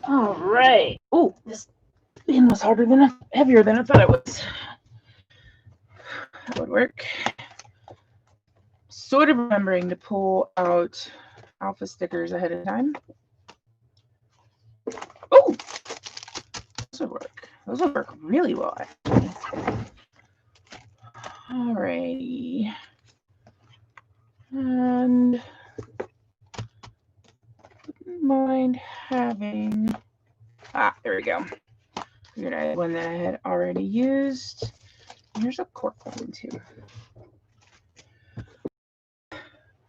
All right. Oh, this bin was heavier than I thought it was. That would work. Sort of remembering to pull out alpha stickers ahead of time. Oh, those would work. Those would work really well, actually. Alrighty. And wouldn't mind having... Ah, there we go. Figured I had one that I had already used. Here's a cork one, too.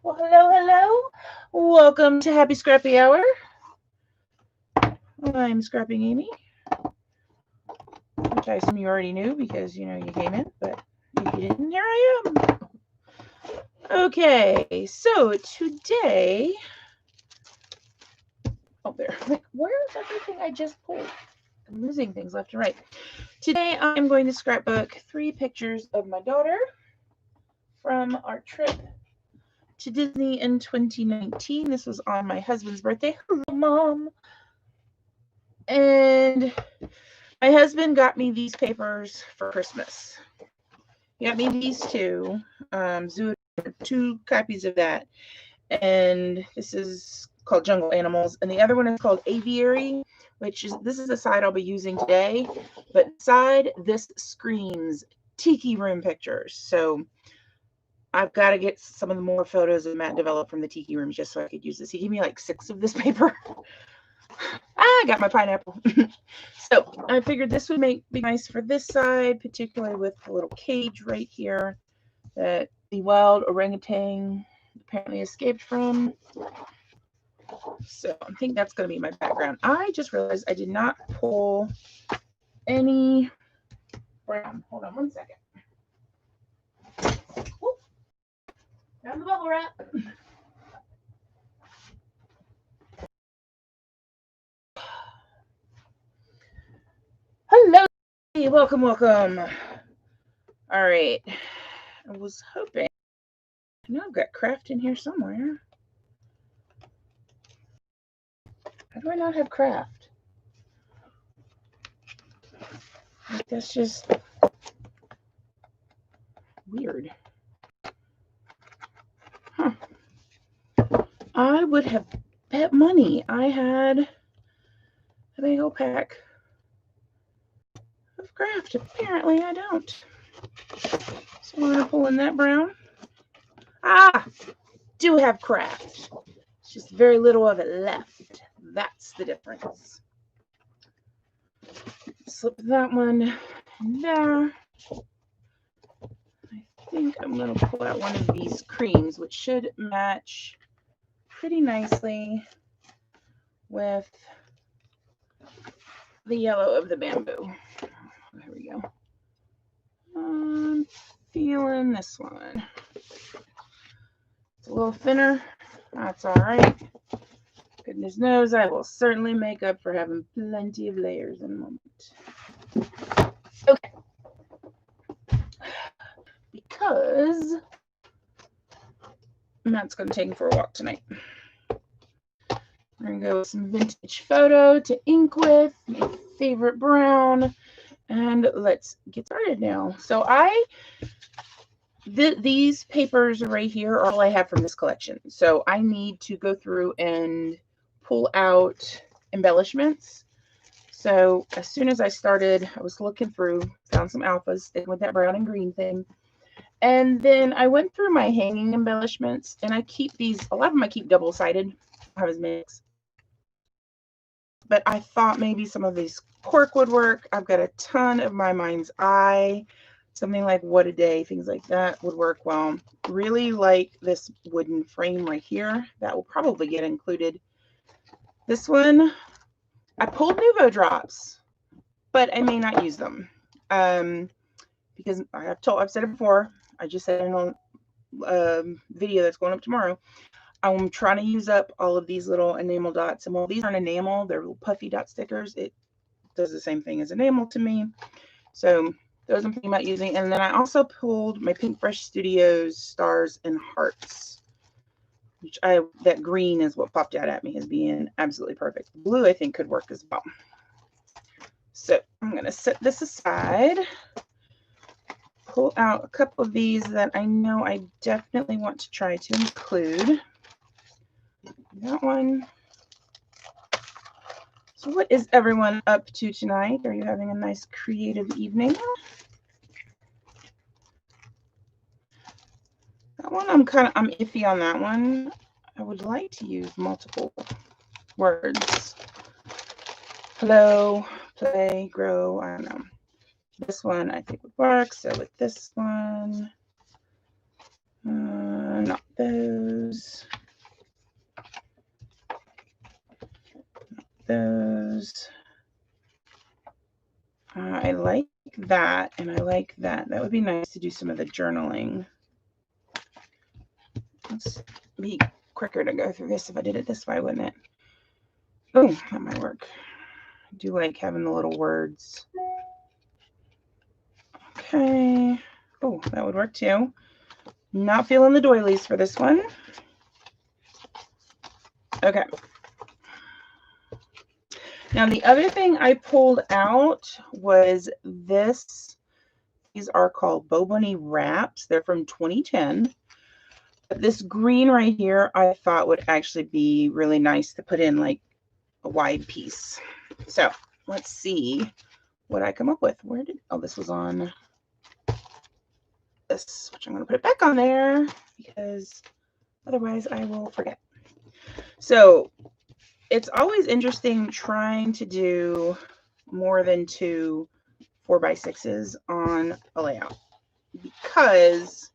Well, hello, hello. Welcome to Happy Scrappy Hour. I'm Scrappy Amy, which I assume you already knew because, you came in, but if you didn't, here I am. Okay, so today... Oh, there. Like, where's everything I just pulled? I'm losing things left and right. Today, I'm going to scrapbook 3 pictures of my daughter from our trip to Disney in 2019. This was on my husband's birthday. Hello, Mom. And my husband got me these papers for Christmas. He got me these two, zoo, 2 copies of that. And this is called Jungle Animals. And the other one is called Aviary, this is the side I'll be using today. But side, this screams tiki room pictures. So I've got to get some of the more photos that Matt developed from the tiki rooms just so I could use this. He gave me like 6 of this paper. I got my pineapple. So I figured this would be nice for this side, particularly with the little cage right here that the wild orangutan apparently escaped from. So I think that's going to be my background. I just realized I did not pull any brown. Hold on one second. Whoop. Found the bubble wrap. Hello. Welcome, welcome. All right. I was hoping. I know I've got craft in here somewhere. How do I not have craft? Like, that's just weird. Huh. I would have bet money I had a big old pack of craft. Apparently I don't. So we're going to pull in that brown. Ah! Do have craft. It's just very little of it left. That's the difference. Slip that one in there. I think I'm going to pull out one of these creams, which should match pretty nicely with the yellow of the bamboo. There we go. I'm feeling this one. It's a little thinner. That's all right. Goodness knows I will certainly make up for having plenty of layers in a moment. Okay. Because Matt's going to take him for a walk tonight. We're going to go with some vintage photo to ink with, my favorite brown, and let's get started now. So these papers right here are all I have from this collection. So I need to go through and pull out embellishments. So as soon as I started, I was looking through, found some alphas, sticking with that brown and green thing. And then I went through my hanging embellishments, and I keep these, a lot of them I keep double-sided. I have as mix. But I thought maybe some of these cork would work. I've got a ton of my mind's eye, something like What a Day, things like that would work well. Really like this wooden frame right here. That will probably get included. This one, I pulled Nuvo drops, but I may not use them because I've said it before. I just said it on a video that's going up tomorrow. I'm trying to use up all of these little enamel dots. And while these aren't enamel, they're little puffy dot stickers. It does the same thing as enamel to me. So those I'm thinking about using. And then I also pulled my Pink Brush Studios Stars and Hearts. which that green is what popped out at me as being absolutely perfect. Blue, I think, could work as well. So I'm going to set this aside, pull out a couple of these that I know I definitely want to try to include. That one. So what is everyone up to tonight? Are you having a nice creative evening? That one, I'm iffy on that one. I would like to use multiple words. Hello, play, grow, I don't know. This one I think would work. So with this one, not those. Not those. I like that, and I like that. That would be nice to do some of the journaling. Let's be quicker to go through this if I did it this way, wouldn't it? Oh, that might work. I do like having the little words. Okay. Oh, that would work too. Not feeling the doilies for this one. Okay. Now, the other thing I pulled out was this. These are called Bo Bunny wraps. They're from 2010. But this green right here, I thought would actually be really nice to put in like a wide piece. So let's see what I come up with. This was on this, which I'm going to put it back on there because otherwise I will forget. So it's always interesting trying to do more than 2 4x6s on a layout, because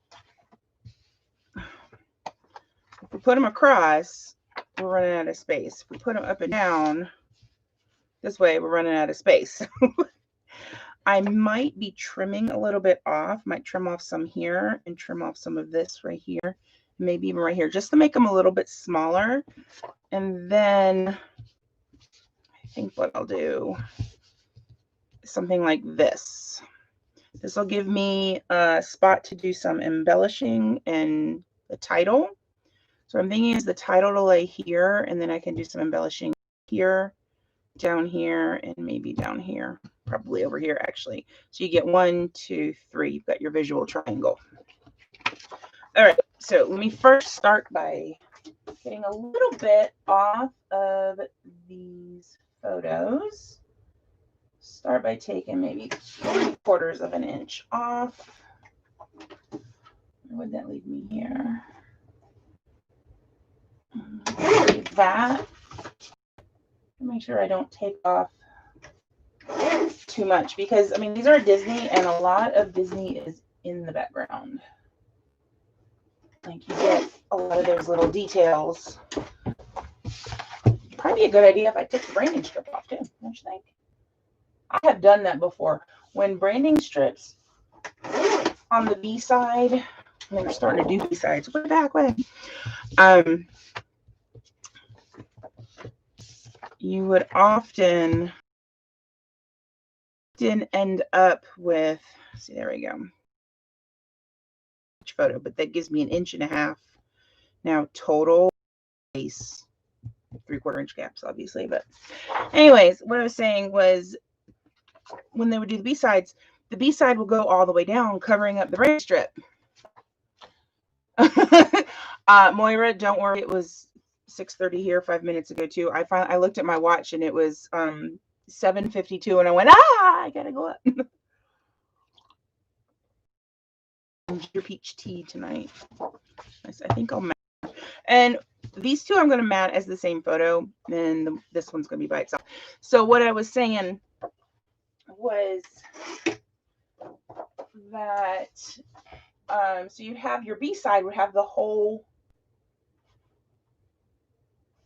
if we put them across, we're running out of space. If we put them up and down this way, we're running out of space. I might be trimming a little bit off, might trim off some here and trim off some of this right here, maybe even right here, just to make them a little bit smaller. And then I think what I'll do is something like this. This will give me a spot to do some embellishing in the title. So what I'm thinking is the title to lay here, and then I can do some embellishing here, down here, and maybe down here, probably over here actually. So you get 1, 2, 3. You've got your visual triangle. All right, so let me first start by getting a little bit off of these photos. Start by taking maybe 3/4 of an inch off. Where would that leave me here? Leave that. Make sure I don't take off too much, because I mean, these are Disney and a lot of Disney is in the background. Like, you get a lot of those little details. Probably a good idea if I took the branding strip off too, don't you think? I have done that before. When branding strips on the B side, and we're starting to do B sides, way back when, you would often end up with, see, there we go, photo, but that gives me 1.5 inches now total space, 3/4 inch gaps obviously. But anyways, what I was saying was, when they would do the B-sides, the B-side will go all the way down, covering up the brand strip. Moira, don't worry, it was 6:30 here 5 minutes ago too. I looked at my watch and it was 7:52, and I went, I gotta go up. Your peach tea tonight. I think I'll mat. And these two I'm going to mat as the same photo, and this one's going to be by itself. So what I was saying was that so you'd have your B side would have the whole,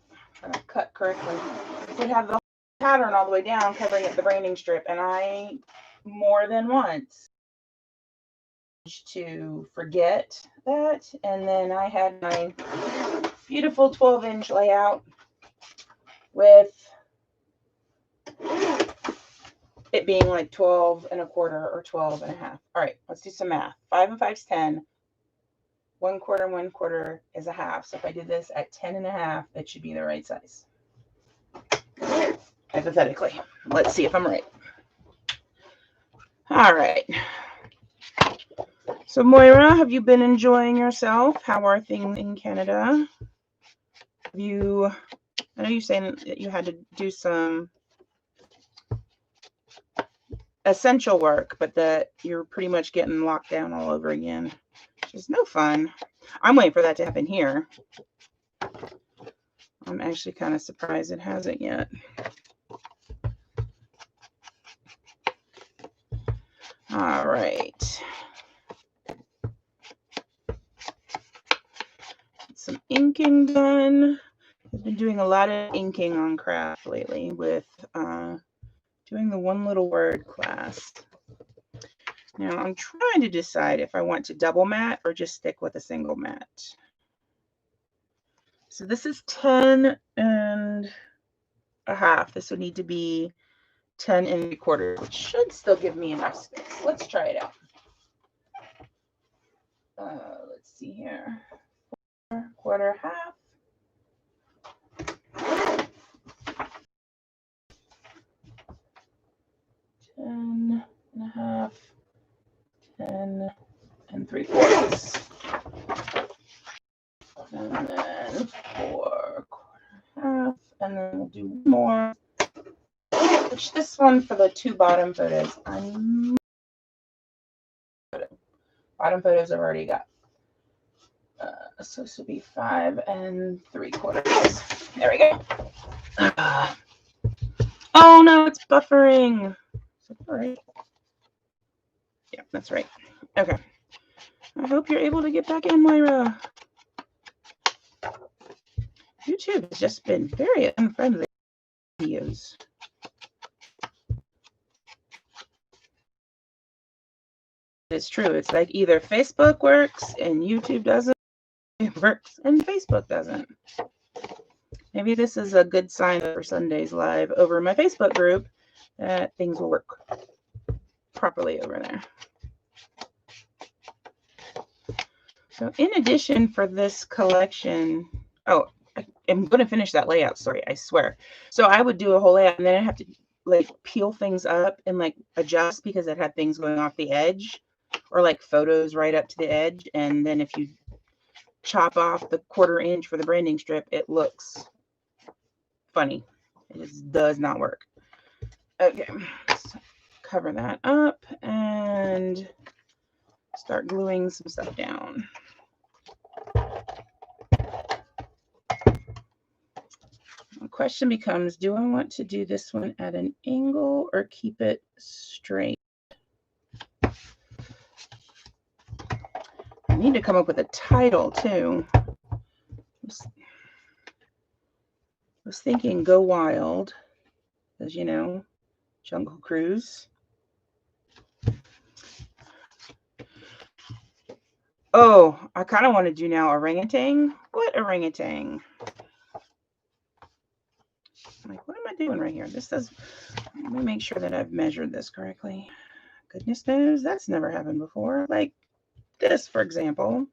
I'm trying to cut correctly, would have the whole pattern all the way down, covering up the branding strip. And I more than once to forget that, and then I had my beautiful 12-inch layout with it being like 12 1/4 or 12 1/2. All right, let's do some math. 5 and 5 is 10. 1/4 and 1/4 is a half. So if I did this at 10.5, it should be the right size. Hypothetically. Let's see if I'm right. All right. So Moira, have you been enjoying yourself? How are things in Canada? I know you're saying that you had to do some essential work, but that you're pretty much getting locked down all over again, which is no fun. I'm waiting for that to happen here. I'm actually kind of surprised it hasn't yet. All right. Some inking done. I've been doing a lot of inking on craft lately with doing the one little word class. Now I'm trying to decide if I want to double mat or just stick with a single mat. So this is 10.5. This would need to be 10.75, which should still give me enough space. Let's try it out. Let's see here. 1/4, half. 10.5, 10.75. And then 4/4, half, and then we'll do one more. Which this one for the 2 bottom photos, bottom photos I've already got. So this will be 5.75. There we go. Oh no, it's buffering. Is that right? Yeah, that's right. Okay. I hope you're able to get back in, Moira. YouTube has just been very unfriendly videos. It's true. It's like either Facebook works and YouTube doesn't. It works and Facebook doesn't. Maybe this is a good sign for Sundays live over my Facebook group that things will work properly over there. So in addition for this collection, I'm going to finish that layout story, I swear. So I would do a whole layout and then I have to like peel things up and like adjust because it had things going off the edge or like photos right up to the edge. And then if you chop off the 1/4 inch for the branding strip, it looks funny. It just does not work. Okay, let's cover that up and start gluing some stuff down. The question becomes, do I want to do this one at an angle or keep it straight? I need to come up with a title too. I was thinking Go Wild, because you know, Jungle Cruise. Oh, I kind of want to do now orangutan. What orangutan? Like, what am I doing right here? This does, let me make sure that I've measured this correctly. Goodness knows, that's never happened before. Like this, for example.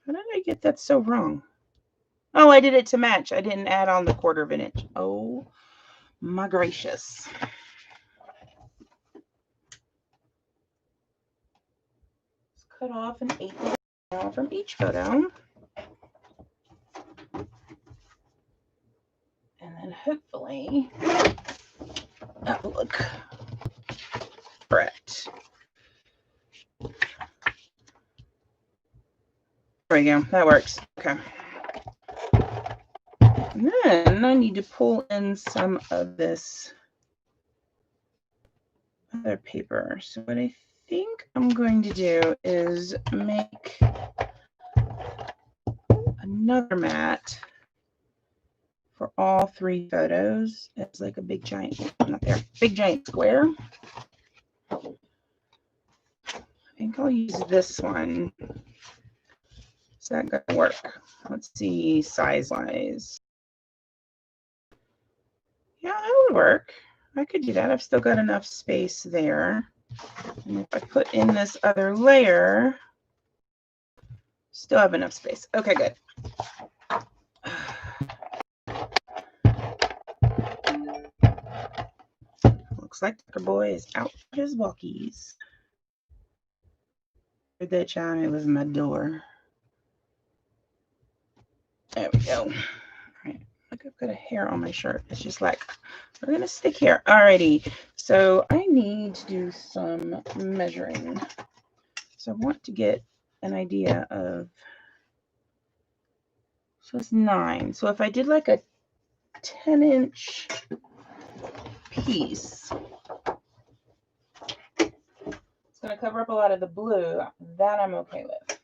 How did I get that so wrong? Oh, I did it to match. I didn't add on the 1/4 of an inch. Oh, my gracious. Let's cut off an 1/8 from each photo. And then hopefully that will look correct. There we go. That works. Okay. And then I need to pull in some of this other paper. So what I think I'm going to do is make another mat for all 3 photos. It's like a big giant, not there, big giant square. I think I'll use this one. Is that going to work? Let's see size-wise. Yeah, that would work. I could do that. I've still got enough space there. And if I put in this other layer, Still have enough space. Okay, good. Looks like Tucker Boy is out for his walkies. Heard that chime? It was my door. There we go. All right. Look, I've got a hair on my shirt. It's just like, we're going to stick here. Alrighty. So I need to do some measuring. So I want to get an idea of, so it's 9. So if I did like a 10-inch piece, it's going to cover up a lot of the blue. That I'm okay with.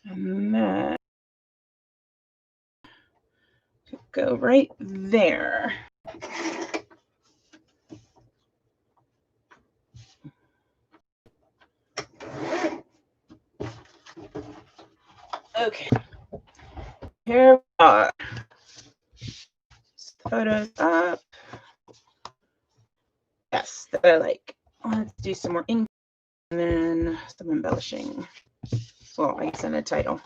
And that could go right there. Okay. Here we are. Photos up. Yes, that I like. Let's do some more ink and then some embellishing. Well, I guess in a title.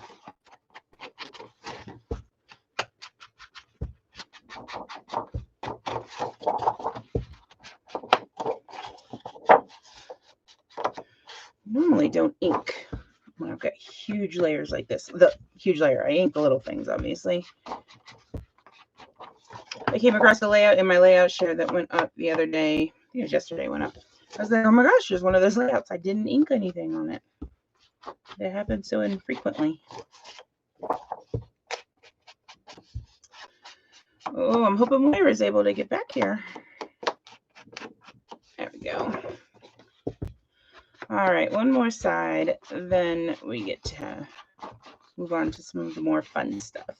Normally don't ink when I've got huge layers like this. The huge layer, I ink the little things, obviously. I came across a layout in my layout share that went up the other day. I think it was yesterday went up. I was like, oh my gosh, there's one of those layouts. I didn't ink anything on it. That happens so infrequently. Oh, I'm hoping Moira's able to get back here. There we go. All right, one more side, then we get to move on to some of the more fun stuff.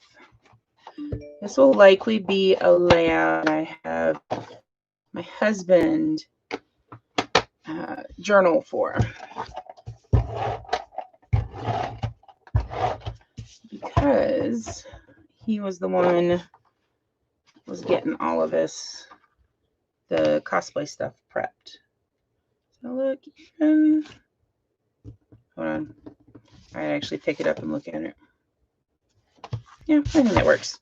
This will likely be a layout I have my husband journal for, because he was the one was getting all of this, the cosplay stuff prepped. So look, hold on. I actually pick it up and look at it. Yeah, I think that works.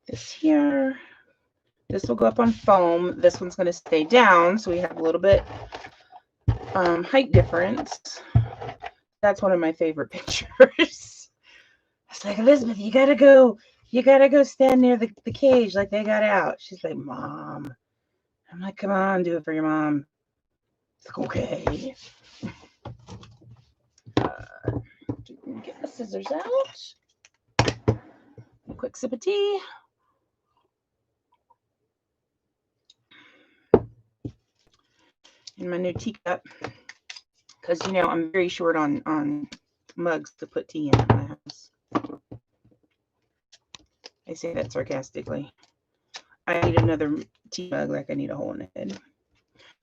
This here. This will go up on foam. This one's going to stay down, so we have a little bit height difference. That's one of my favorite pictures. It's like, Elizabeth, you gotta go stand near the cage like they got out. She's like, Mom. I'm like, come on, do it for your mom. It's like, okay. Get the scissors out. A quick sip of tea. In my new teacup, because you know I'm very short on mugs to put tea in my house. I say that sarcastically. I need another tea mug like I need a hole in the head.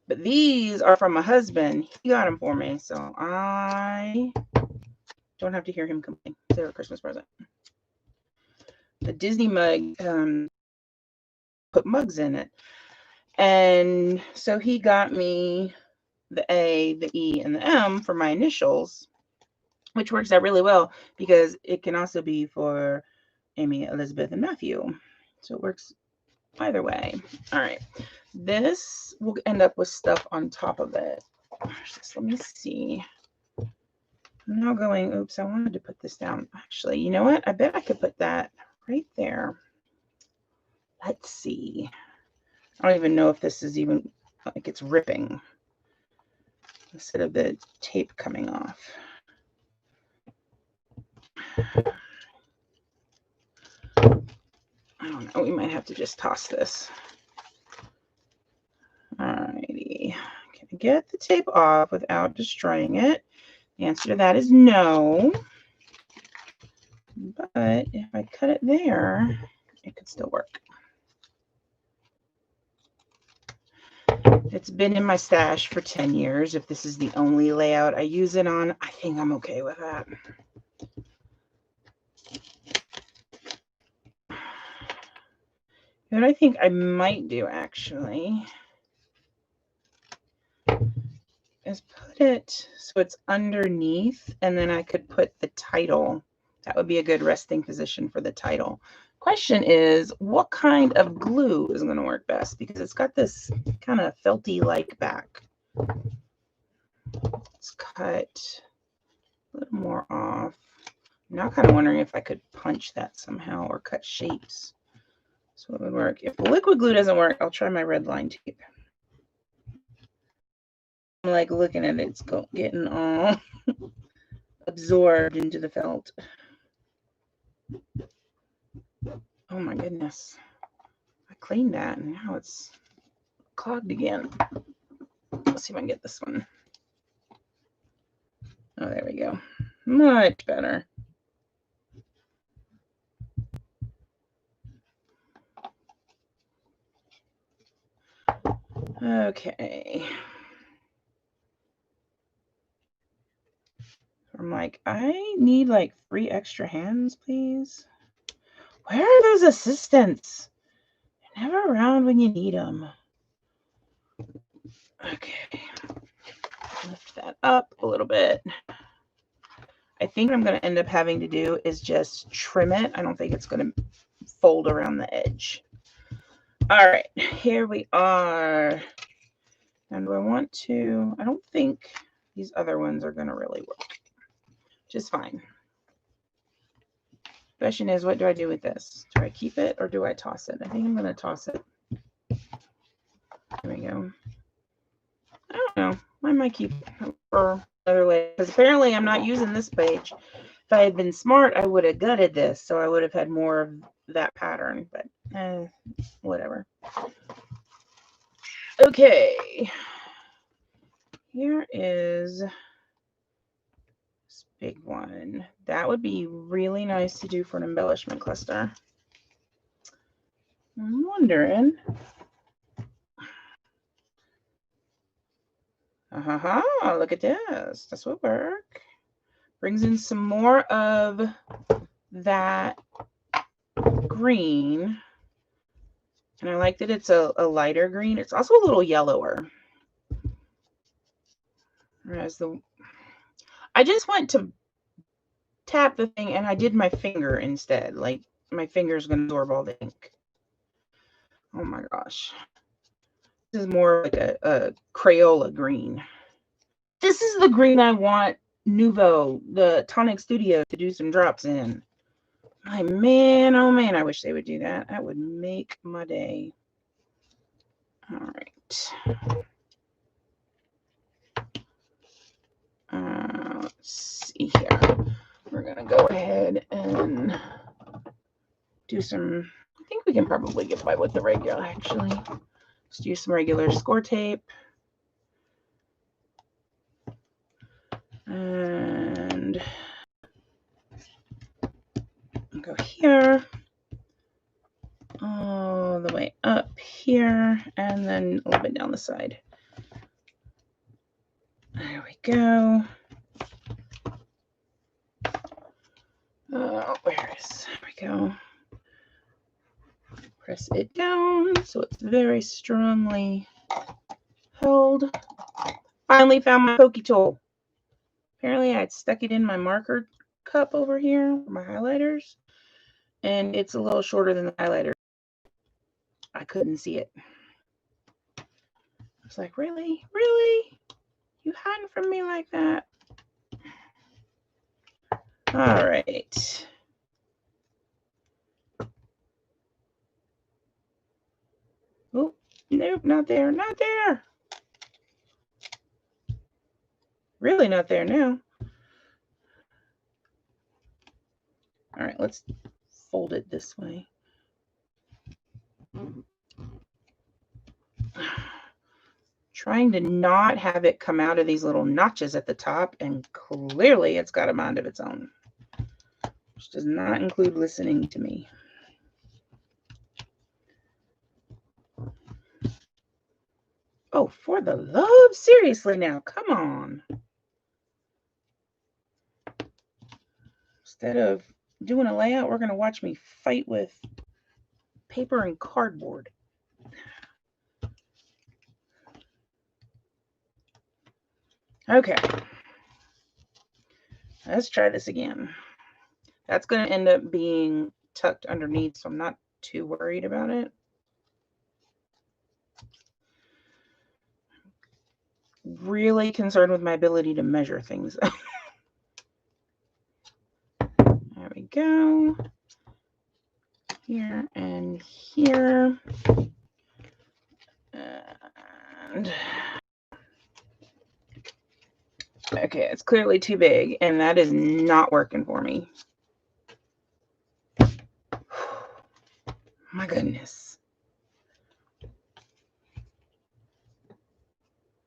But these are from my husband. He got them for me, so I don't have to hear him complain. They're a Christmas present. The Disney mug put mugs in it. And so he got me the A, the E, and the M for my initials, which works out really well because it can also be for Amy, Elizabeth, and Matthew. So it works either way. All right. This will end up with stuff on top of it. Let me see. I'm now going, oops, I wanted to put this down. Actually, you know what? I bet I could put that right there. Let's see. I don't even know if this is even, like it's ripping instead of the tape coming off. I don't know. We might have to just toss this. Alrighty. Can I get the tape off without destroying it? The answer to that is no. But if I cut it there, it could still work. It's been in my stash for 10 years. If this is the only layout I use it on, I think I'm okay with that. What I think I might do actually is put it so it's underneath, and then I could put the title. That would be a good resting position for the title. Question is, what kind of glue is going to work best? Because it's got this kind of felty-like back. Let's cut a little more off. Now I'm kind of wondering if I could punch that somehow or cut shapes. So it would work. If the liquid glue doesn't work, I'll try my red line tape. I'm like looking at it, it's getting all absorbed into the felt. Oh my goodness. I cleaned that and now it's clogged again. Let's see if I can get this one. Oh, there we go. Much better. Okay. I'm like, I need like 3 extra hands, please. Where are those assistants? They're never around when you need them. Okay. Lift that up a little bit. I think what I'm going to end up having to do is just trim it. I don't think it's going to fold around the edge. All right, here we are. And do I want to, I don't think these other ones are going to really work. Just fine. Question is, what do I do with this? Do I keep it or do I toss it? I think I'm going to toss it. There we go. I don't know. I might keep it for another way because apparently I'm not using this page. If I had been smart, I would have gutted this, so I would have had more of that pattern, but whatever. Okay. Here is this big one. That would be really nice to do for an embellishment cluster. I'm wondering. Look at this. This will work. Brings in some more of that green. And I like that it's a lighter green. It's also a little yellower. Whereas I just went to tap the thing and I did my finger instead. Like my finger's going to absorb all the ink. Oh my gosh. This is more like a Crayola green. This is the green I want Nuvo, the Tonic Studio, to do some drops in. My man, oh man, I wish they would do that. That would make my day. All right. Let's see here. We're going to go ahead and do some, I think we can probably get by with the regular, actually. Let's do some regular score tape. And go here. All the way up here. And then a little bit down the side. There we go. There we go. Press it down so it's very strongly held. Finally found my pokey tool. Apparently I had stuck it in my marker cup over here, my highlighters, and it's a little shorter than the highlighter. I couldn't see it. I was like, really? Really? You hiding from me like that? All right. Oh, nope, not there, not there. Really not there now. All right, let's fold it this way. Trying to not have it come out of these little notches at the top, and clearly it's got a mind of its own, which does not include listening to me. Oh, for the love, seriously now, come on. Instead of doing a layout, we're going to watch me fight with paper and cardboard. Okay. Let's try this again. That's going to end up being tucked underneath, so I'm not too worried about it. Really concerned with my ability to measure things. There we go. Here and here. And okay, it's clearly too big, and that is not working for me. My goodness.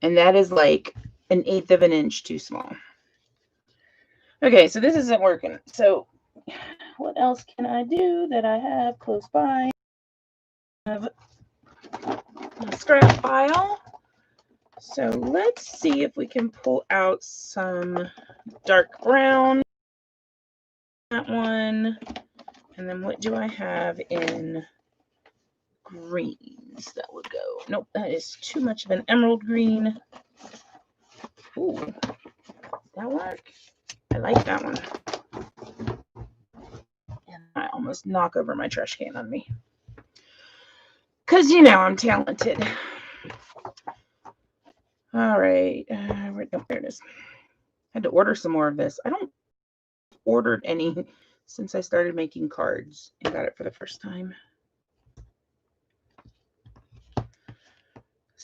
And that is like 1/8 of an inch too small. Okay, so this isn't working. So what else can I do that I have close by? I have a scrap file. So let's see if we can pull out some dark brown. That one. And then what do I have in greens that would go? Nope, that is too much of an emerald green. Ooh, that work? I like that one. And I almost knock over my trash can on me. Because you know I'm talented. All right. There it is. I had to order some more of this. I don't ordered any since I started making cards and got it for the first time.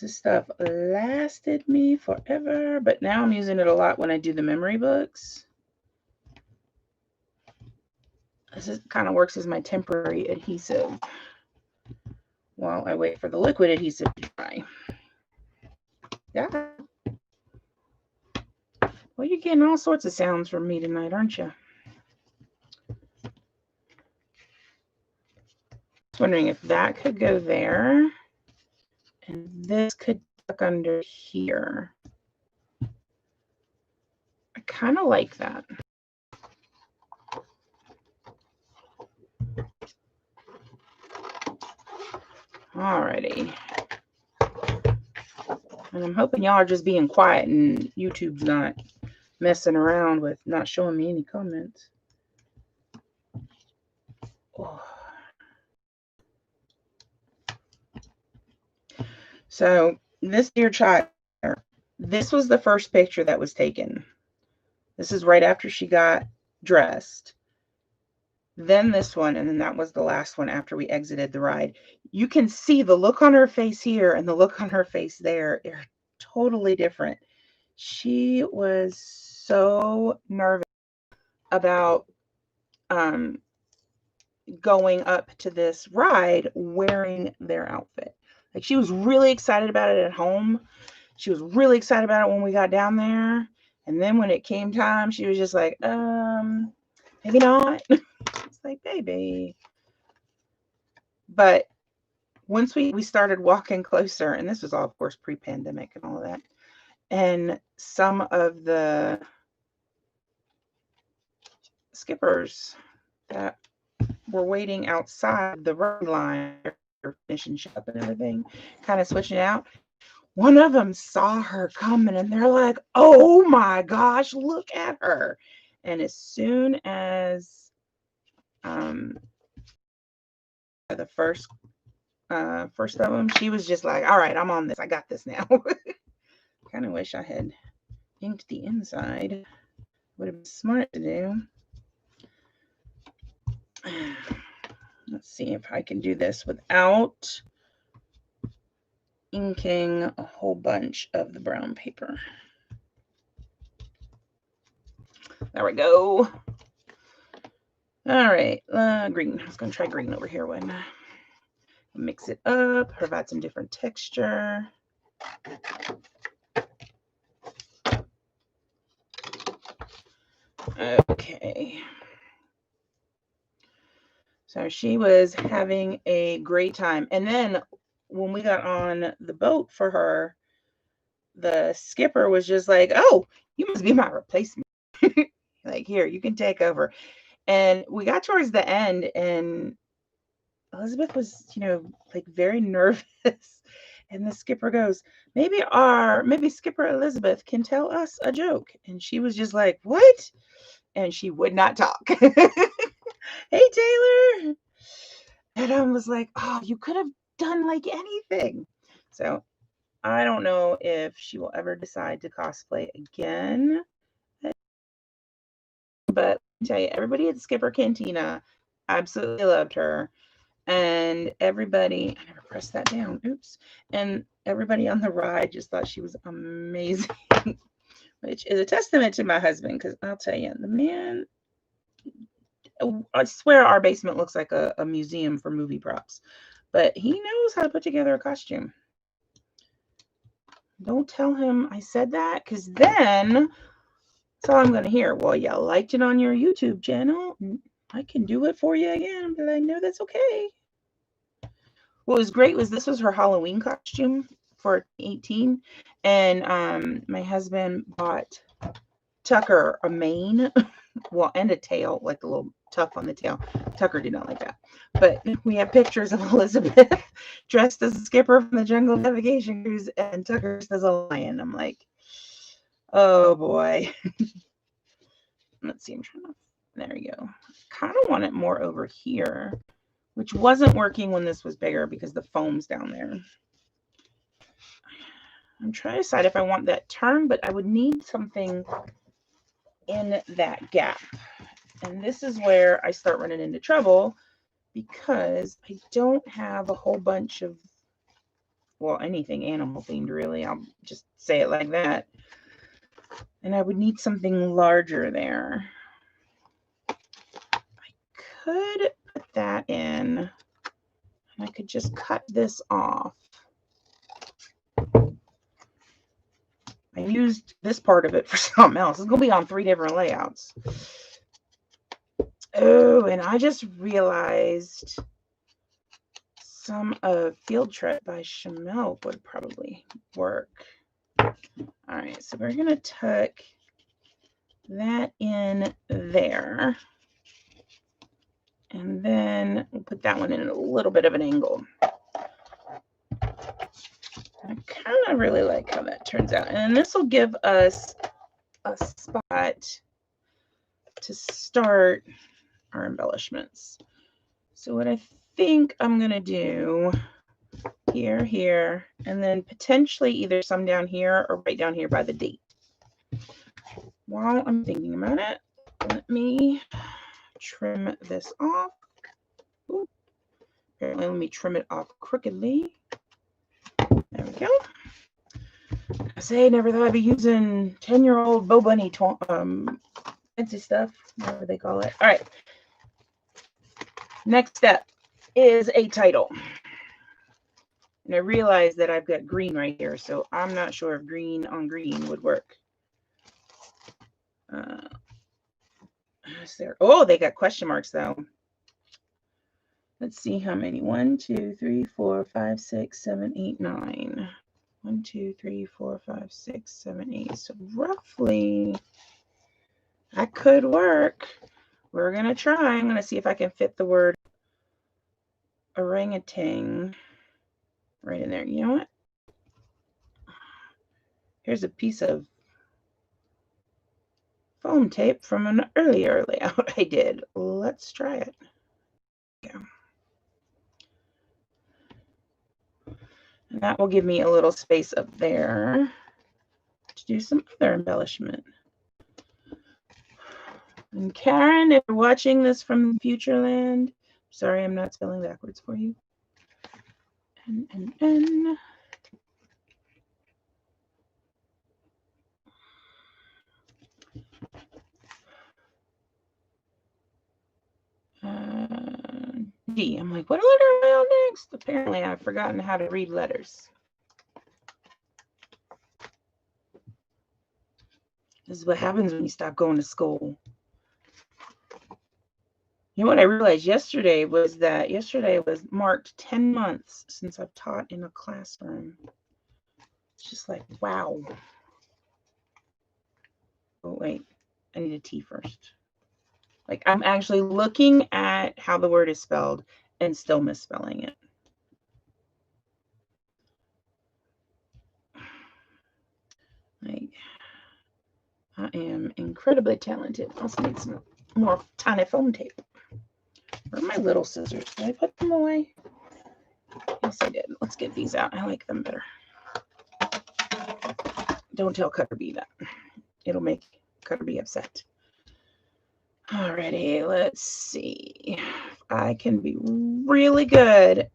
This stuff lasted me forever, but now I'm using it a lot when I do the memory books. This kind of works as my temporary adhesive while I wait for the liquid adhesive to dry. Yeah. Well, you're getting all sorts of sounds from me tonight, aren't you? I was wondering if that could go there and this could tuck under here. I kind of like that. Alrighty. And I'm hoping y'all are just being quiet and YouTube's not messing around with not showing me any comments. Oh. So this dear child, this was the first picture that was taken. This is right after she got dressed. Then this one, and then that was the last one after we exited the ride. You can see the look on her face here and the look on her face there are totally different. She was so nervous about going up to this ride wearing their outfit. Like she was really excited about it at home. She was really excited about it when we got down there. And then when it came time, she was just like, maybe not. It's like, baby. But once we started walking closer, and this was all, of course, pre-pandemic and all of that, and some of the skippers that were waiting outside the road line, finishing up and everything, kind of switching out. One of them saw her coming and they're like, oh my gosh, look at her. And as soon as the first of them, she was just like, all right, I'm on this. I got this now. Kind of wish I had inked the inside. Would have been smart to do. Let's see if I can do this without inking a whole bunch of the brown paper. There we go. All right, green. I was going to try green over here when mix it up, provide some different texture. Okay. So she was having a great time. And then when we got on the boat for her, the skipper was just like, oh, you must be my replacement. Like, here, you can take over. And we got towards the end and Elizabeth was, like very nervous. And the skipper goes, maybe Skipper Elizabeth can tell us a joke. And she was just like, what? And she would not talk. Hey, Taylor. And I was like, oh, you could have done like anything. So I don't know if she will ever decide to cosplay again. But I tell you, everybody at Skipper Cantina absolutely loved her. And everybody, I never pressed that down. Oops. And everybody on the ride just thought she was amazing, which is a testament to my husband. Because I'll tell you, the man, I swear our basement looks like a museum for movie props, but he knows how to put together a costume. Don't tell him I said that, because then that's all I'm going to hear. Well, you liked it on your YouTube channel. I can do it for you again, but I know that's okay. What was great was this was her Halloween costume for 18, and my husband bought Tucker a mane, well, and a tail, like a little tuft on the tail. Tucker did not like that, but we have pictures of Elizabeth dressed as a skipper from the Jungle Navigation Cruise, and Tucker as a lion. I'm like, oh boy. Let's see. I'm trying to. There we go. Kind of want it more over here, which wasn't working when this was bigger because the foam's down there. I'm trying to decide if I want that turn, but I would need something in that gap. And this is where I start running into trouble because I don't have a whole bunch of, well, anything animal themed really. I'll just say it like that. And I would need something larger there. I could put that in, and I could just cut this off. I used this part of it for something else. It's going to be on 3 different layouts. Oh, and I just realized some of Field Trip by Chamel would probably work. All right, so we're going to tuck that in there. And then we'll put that one in a little bit of an angle. I kind of really like how that turns out. And this will give us a spot to start our embellishments. So what I think I'm going to do here, and then potentially either some down here or right down here by the date. While I'm thinking about it, let me trim this off. Ooh. Apparently, let me trim it off crookedly. There we go. I say, never thought I'd be using 10-year-old Bo Bunny fancy stuff, whatever they call it. All right. Next step is a title. And I realize that I've got green right here, so I'm not sure if green on green would work. Is there? Oh, they got question marks though. Let's see how many. 1, 2, 3, 4, 5, 6, 7, 8, 9. 1, 2, 3, 4, 5, 6, 7, 8. So roughly, that could work. We're gonna try. I'm gonna see if I can fit the word orangutan right in there. You know what? Here's a piece of foam tape from an earlier layout I did. Let's try it. Yeah. And that will give me a little space up there to do some other embellishment. And Karen, if you're watching this from Futureland, sorry I'm not spelling backwards for you. N. D. I'm like, what letter am I on next? Apparently, I've forgotten how to read letters. This is what happens when you stop going to school. You know what I realized yesterday was that yesterday was marked 10 months since I've taught in a classroom. It's just like, wow. Oh, wait. I need a T first. Like, I'm actually looking at how the word is spelled and still misspelling it. I am incredibly talented. I also need some more tiny foam tape. Where are my little scissors? Did I put them away? Yes, I did. Let's get these out. I like them better. Don't tell Cutterbee that. It'll make Cutterbee upset. Alrighty, let's see if I can be really good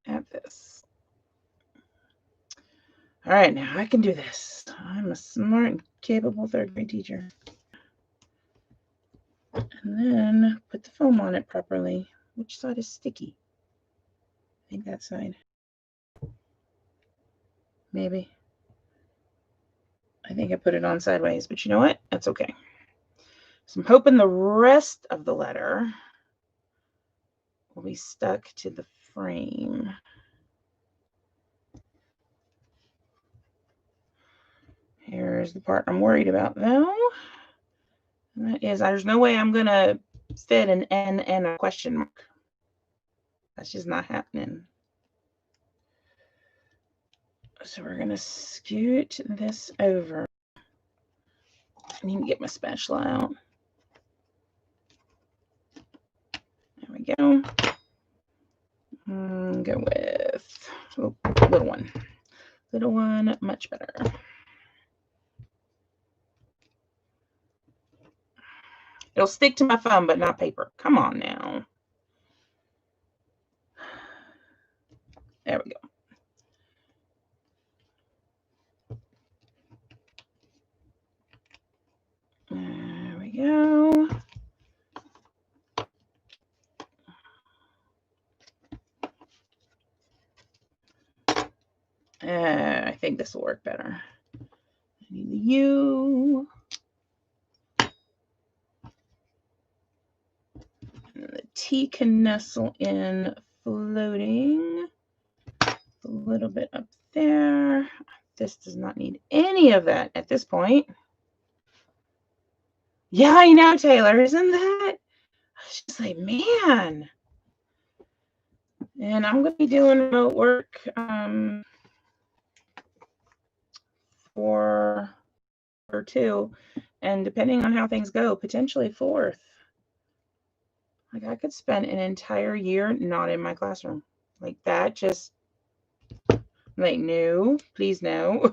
at this. All right, now I can do this. I'm a smart and capable third grade teacher. And then put the foam on it properly. Which side is sticky? I think that side. Maybe. I think I put it on sideways, but you know what? That's okay. So I'm hoping the rest of the letter will be stuck to the frame. Here's the part I'm worried about though. And that is, there's no way I'm going to fit an N and a question mark. That's just not happening. So we're going to scoot this over. I need to get my spatula out. There we go. Go with little one. Little one, much better. It'll stick to my phone, but not paper. Come on now. There we go. There we go. I think this will work better. I need the U. And the T can nestle in floating. A little bit up there. This does not need any of that at this point. Yeah, I know, Taylor. Isn't that? I was just like, man. And I'm going to be doing remote work for two, and depending on how things go, potentially fourth. Like I could spend an entire year not in my classroom. Like that just, like, no, please no.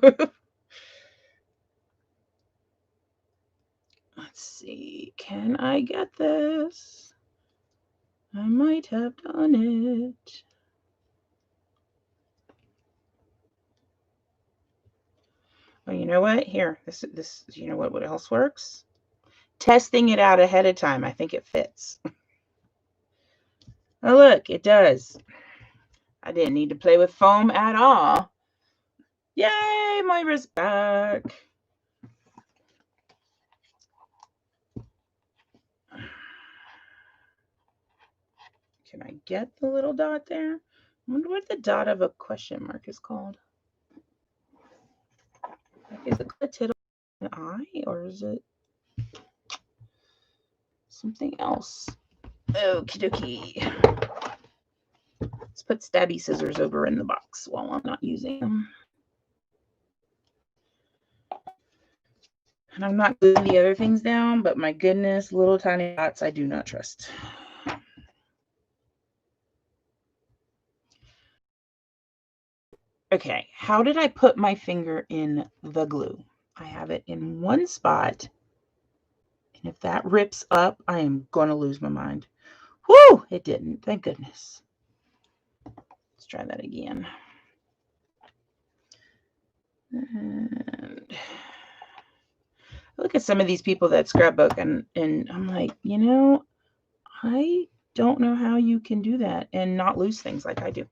Let's see, can I get this? I might have done it. Oh, you know what? Here, this, you know what else works? Testing it out ahead of time. I think it fits. Oh, look, it does. I didn't need to play with foam at all. Yay, Moira's back. Can I get the little dot there? I wonder what the dot of a question mark is called. Is it a tittle an eye, or is it something else? Okie dokie. Let's put stabby scissors over in the box while I'm not using them. And I'm not gluing the other things down, but my goodness, little tiny dots I do not trust. Okay, how did I put my finger in the glue? I have it in one spot. And if that rips up, I am going to lose my mind. Whoo! It didn't. Thank goodness. Let's try that again. And I look at some of these people that scrapbook, and I'm like, you know, I don't know how you can do that and not lose things like I do.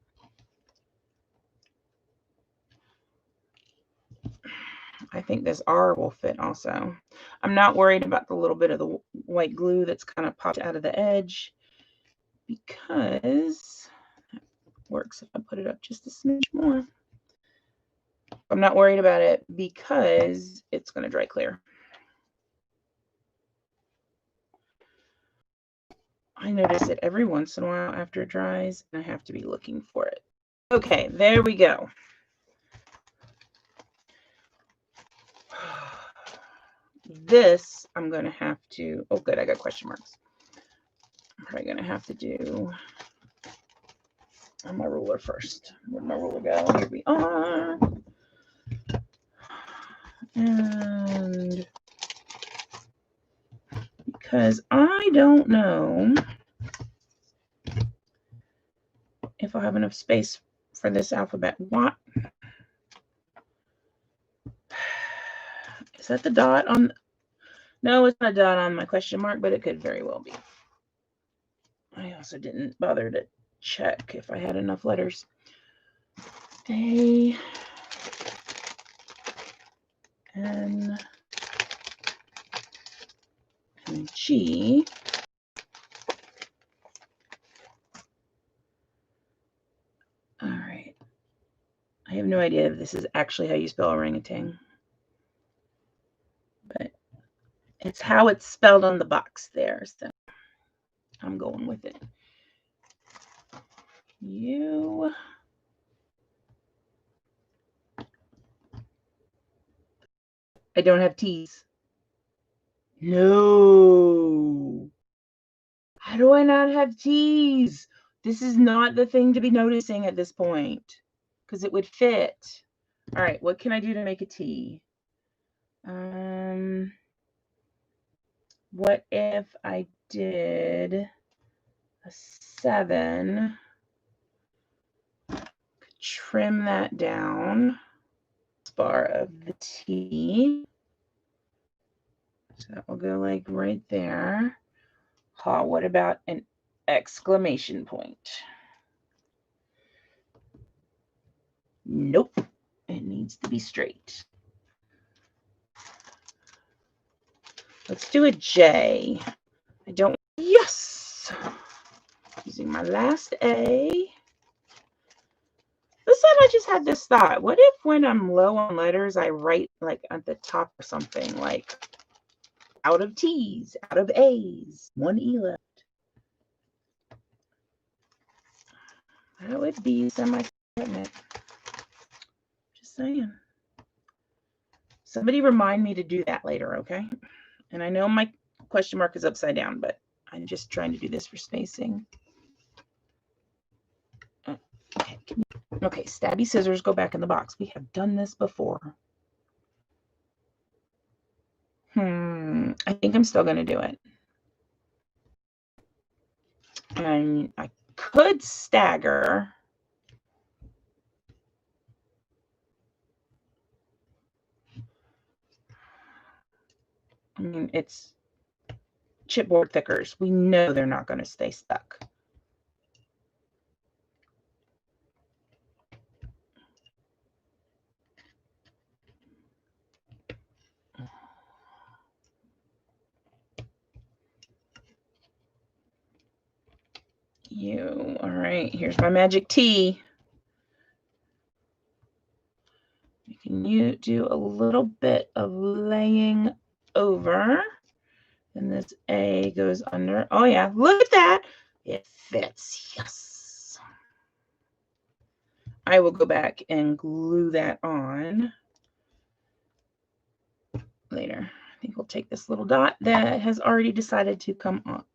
I think this R will fit also. I'm not worried about the little bit of the white glue that's kind of popped out of the edge, because that works if I put it up just a smidge more. I'm not worried about it because it's going to dry clear. I notice it every once in a while after it dries, and I have to be looking for it. Okay, there we go. this I'm going to have to, oh good, I got question marks. I'm probably going to have to do on my ruler first. Where'd my ruler go? Here we are. And because I don't know if I'll have enough space for this alphabet. What? Is that the dot on? No, it's not a dot on my question mark, but it could very well be. I also didn't bother to check if I had enough letters. A, N, and G. All right. I have no idea if this is actually how you spell orangutan, but it's how it's spelled on the box there, so I'm going with it. U. I don't have T's. No. How do I not have T's? This is not the thing to be noticing at this point because it would fit. All right, what can I do to make a T? What if I did a 7? Trim that down. Bar of the T. So that will go like right there. What about an exclamation point? Nope. It needs to be straight. Let's do a J. I don't. Yes! Using my last A. Listen, I just had this thought. What if when I'm low on letters, I write like at the top or something like out of T's, out of A's, 1 E left. That would be semi-technical. Just saying. Somebody remind me to do that later, okay? And I know my question mark is upside down, but I'm just trying to do this for spacing. Okay, okay, stabby scissors, go back in the box. We have done this before. I think I'm still going to do it. And I could stagger. I mean, it's chipboard thickers. We know they're not going to stay stuck. All right, here's my magic T. You can do a little bit of laying over. And this A goes under. Oh, yeah, look at that. It fits. Yes. I will go back and glue that on later. I think we'll take this little dot that has already decided to come up.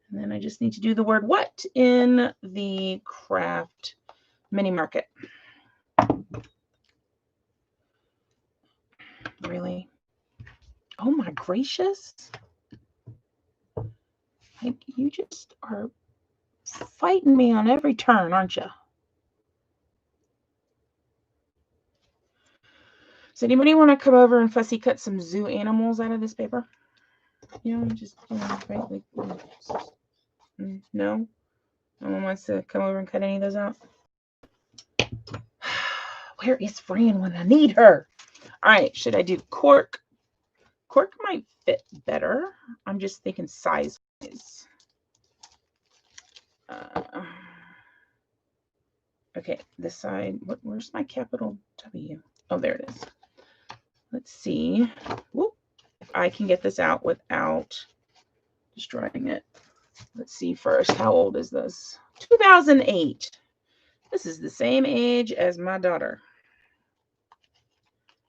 And then I just need to do the word what in the craft mini market. Really? Oh my gracious. You just are fighting me on every turn, aren't you? Does anybody want to come over and fussy cut some zoo animals out of this paper? You know, just, right? Like, no? No one wants to come over and cut any of those out? Where is Fran when I need her? All right, should I do cork? Cork might fit better. I'm just thinking size-wise. Okay, this side. Where's my capital W? Oh, there it is. Let's see. Whoop, if I can get this out without destroying it. Let's see first. How old is this? 2008. This is the same age as my daughter.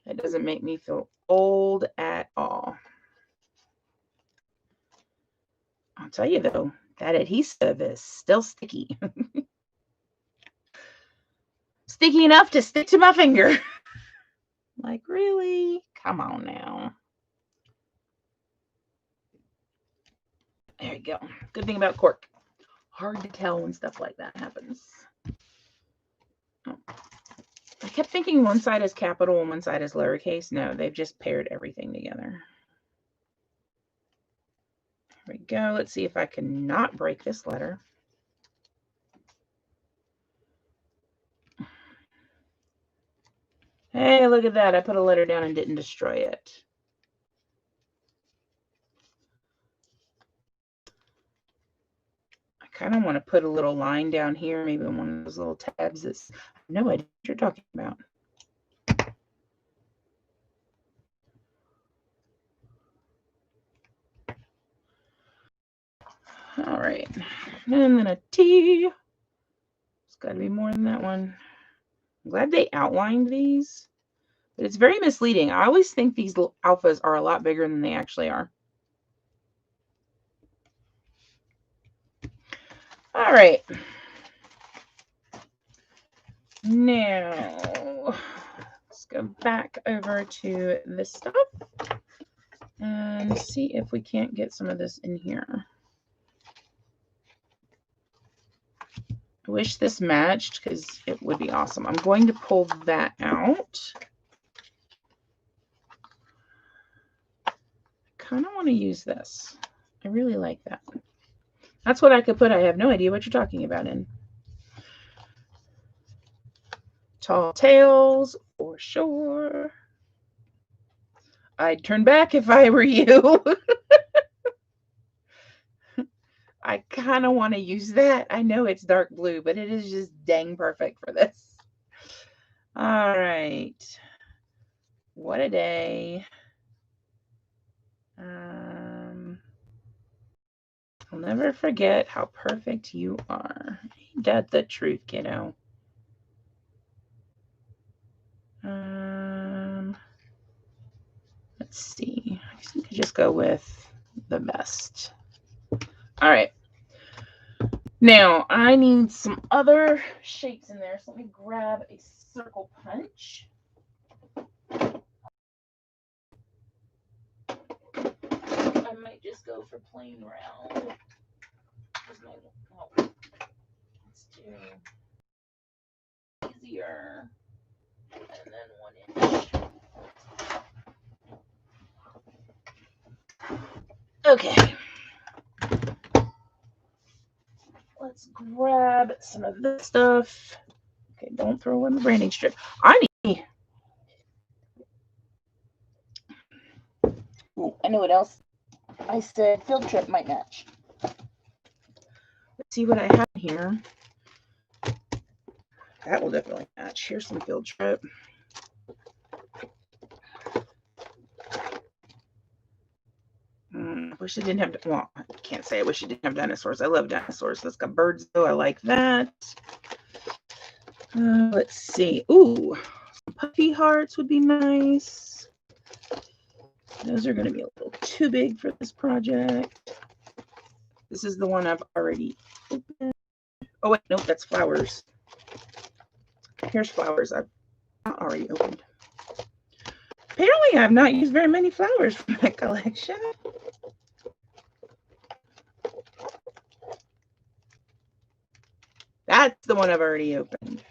That doesn't make me feel old at all. I'll tell you though, that adhesive is still sticky. Sticky enough to stick to my finger. Like, really? Come on now. There you go. Good thing about cork. Hard to tell when stuff like that happens. Oh. I kept thinking one side is capital and one side is lowercase. No, they've just paired everything together. There we go. Let's see if I can not break this letter. Hey, look at that. I put a letter down and didn't destroy it. I kind of want to put a little line down here, maybe on one of those little tabs. I have no idea what you're talking about. All right. And then a T. It's got to be more than that one. I'm glad they outlined these, but it's very misleading. I always think these alphas are a lot bigger than they actually are. All right. Now, let's go back over to this stuff and see if we can't get some of this in here. I wish this matched because it would be awesome. I'm going to pull that out. I kind of want to use this. I really like that one. That's what I could put. I have no idea what you're talking about in. Tall tales, for sure. I'd turn back if I were you. I kind of want to use that. I know it's dark blue, but it is just dang perfect for this. All right. What a day. I'll never forget how perfect you are. Ain't that the truth, kiddo? Let's see. I guess we could just go with the best. All right. Now, I need some other shapes in there. So let me grab a circle punch. I might just go for plain round. Let's do easier. And then 1 inch. Okay. Let's grab some of this stuff. Okay, don't throw in the branding strip. Ooh, I know what else. I said field trip might match. Let's see what I have here. That will definitely match. Here's some field trip. I wish it didn't have, well, I can't say I wish it didn't have dinosaurs. I love dinosaurs. That's got birds, though. I like that. Let's see. Ooh, some puffy hearts would be nice. Those are going to be a little too big for this project. This is the one I've already opened. Oh, wait, nope, that's flowers. Here's flowers I've not already opened. Apparently, I've not used very many flowers from my collection. That's the one I've already opened.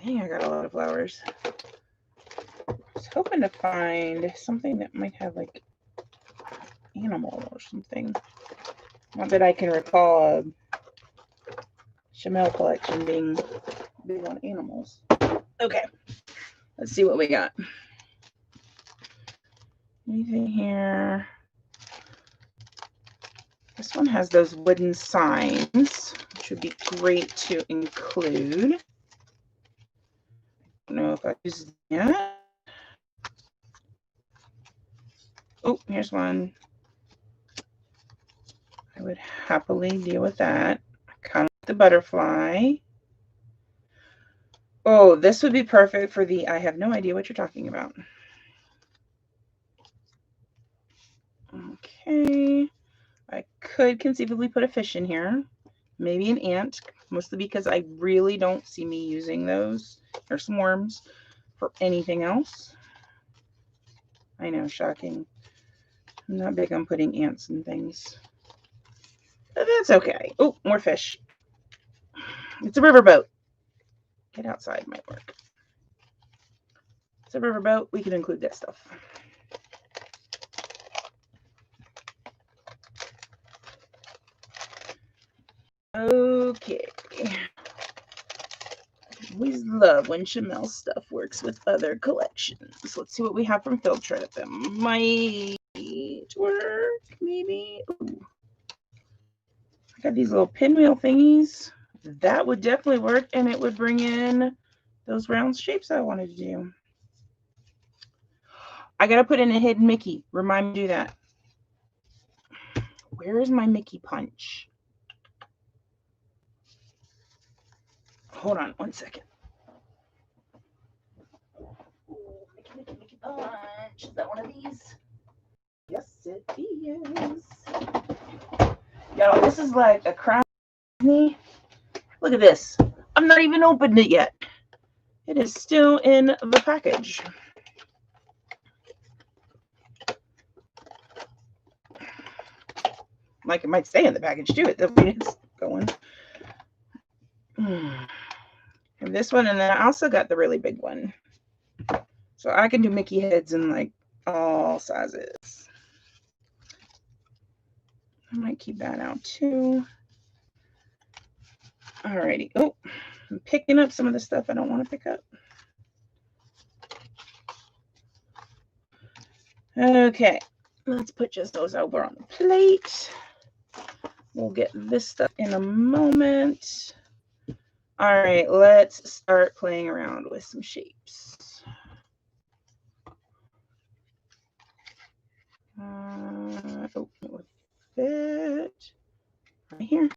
Dang, I got a lot of flowers. I was hoping to find something that might have like animal or something. Not that I can recall a Chamel collection being big on animals. Okay, let's see what we got. Anything here? This one has those wooden signs, which would be great to include. I don't know if I use that. Oh, here's one. I would happily deal with that. I kind of like the butterfly. Oh, this would be perfect for the I have no idea what you're talking about. okay. I could conceivably put a fish in here, maybe an ant, mostly because I really don't see me using those or some worms for anything else. I know, shocking. I'm not big on putting ants and things, but that's okay. Oh, more fish. It's a riverboat. Get outside might work. It's a riverboat. We can include that stuff. Okay. Always love when Chamel's stuff works with other collections. Let's see what we have from Field Trip. It might work, maybe. Ooh. I got these little pinwheel thingies. That would definitely work, and it would bring in those round shapes I wanted to do. I gotta put in a hidden Mickey. Remind me to do that. Where is my Mickey punch? Hold on 1 second. Mickey punch. Is that one of these? Yes, it is. Y'all, this is like a crown. Look at this. I'm not even opened it yet. It is still in the package. Like it might stay in the package too. It doesn't mean it's going. And this one, and then I also got the really big one. So I can do Mickey heads in like all sizes. I might keep that out too. Alrighty. Oh, I'm picking up some of the stuff I don't want to pick up. Okay, let's put just those over on the plate. We'll get this stuff in a moment. All right, let's start playing around with some shapes. Oh, it would fit right here.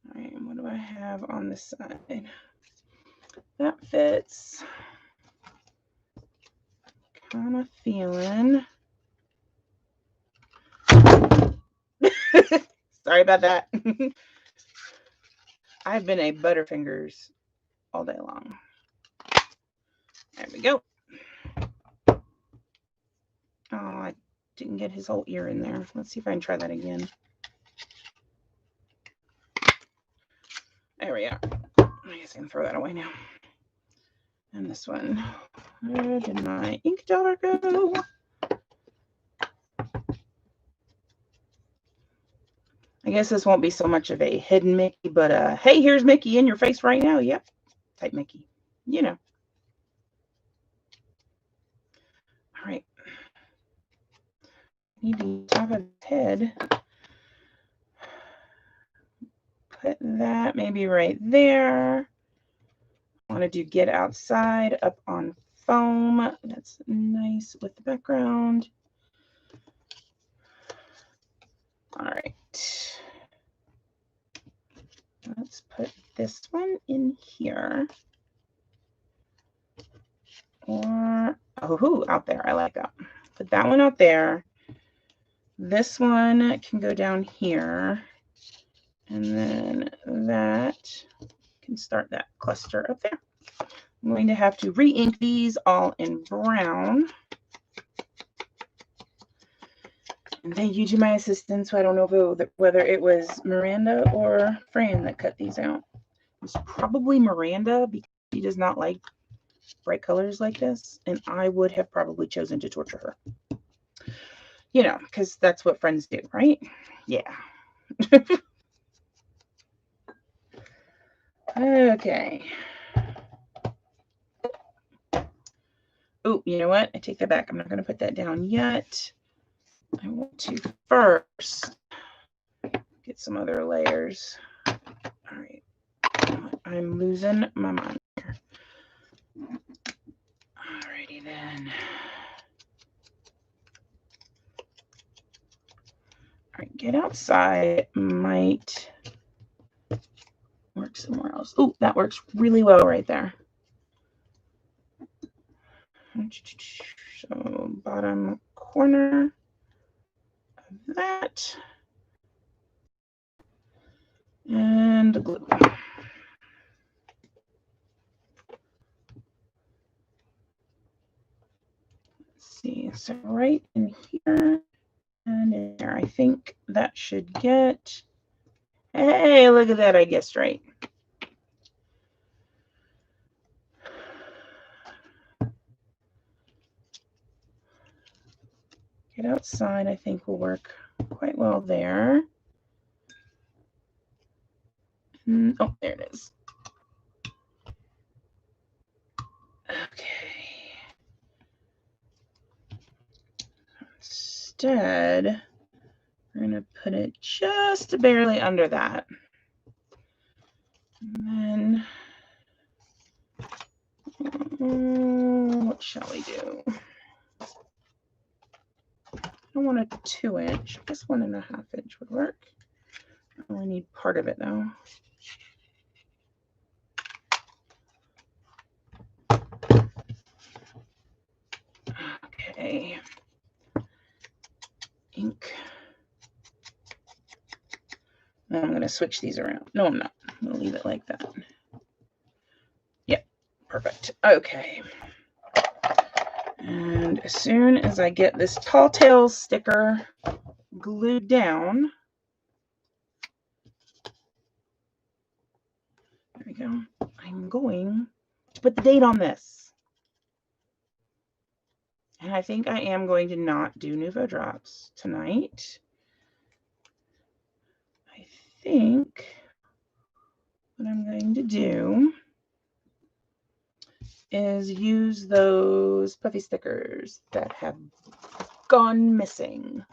All right, and what do I have on this side? That fits. Kind of feeling. Sorry about that. I've been a Butterfingers all day long. There we go. Oh, I didn't get his whole ear in there. Let's see if I can try that again. There we are. I guess I can throw that away now. And this one. Where did my ink dollar go? I guess this won't be so much of a hidden Mickey, but hey, here's Mickey in your face right now. Yep. Type Mickey. You know. All right. Need the top of his head. Put that maybe right there. I want to do get outside up on foam. That's nice with the background. All right. Let's put this one in here. Or, oh, out there. I like that. Put that one out there. This one can go down here. And then that can start that cluster up there. I'm going to have to re-ink these all in brown. And thank you to my assistants. So I don't know whether it was Miranda or Fran that cut these out. It's probably Miranda because she does not like bright colors like this. And I would have probably chosen to torture her. You know, because that's what friends do, right? Yeah. Okay. Oh, you know what? I take that back. I'm not going to put that down yet. I want to first get some other layers. All right. I'm losing my mind here. Alrighty then. All right, get outside might work somewhere else. Oh, that works really well right there. So bottom corner. that. And glue. Let's see, so right in here and in there. I think that should get, hey, look at that, I guessed right. Get outside, I think will work quite well there. Oh, there it is. Okay. Instead, we're going to put it just barely under that. And then, what shall we do? I don't want a 2-inch, just 1.5 inch would work. I only need part of it though. Okay. Ink. Now I'm going to switch these around. No, I'm not. I'm going to leave it like that. Yep, perfect. Okay. And as soon as I get this Tall Tales sticker glued down, there we go. I'm going to put the date on this. And I think I am going to not do Nouveau drops tonight. I think what I'm going to do is use those puffy stickers that have gone missing.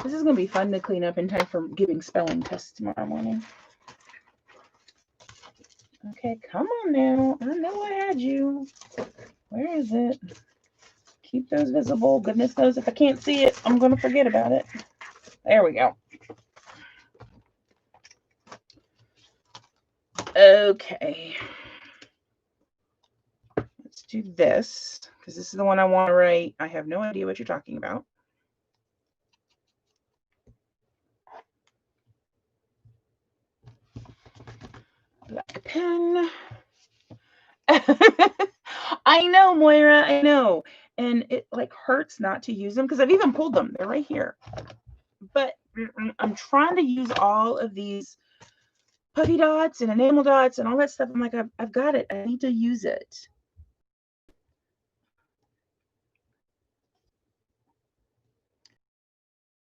This is going to be fun to clean up in time for giving spelling tests tomorrow morning. Okay, come on now. I know I had you. Where is it? Keep those visible. Goodness knows if I can't see it, I'm going to forget about it. There we go. Okay. Let's do this, because this is the one I want to write. I have no idea what you're talking about. Black pen. I know, Moira, I know. And it like hurts not to use them because I've even pulled them. They're right here. But I'm trying to use all of these puffy dots and enamel dots and all that stuff. I'm like, I've got it. I need to use it.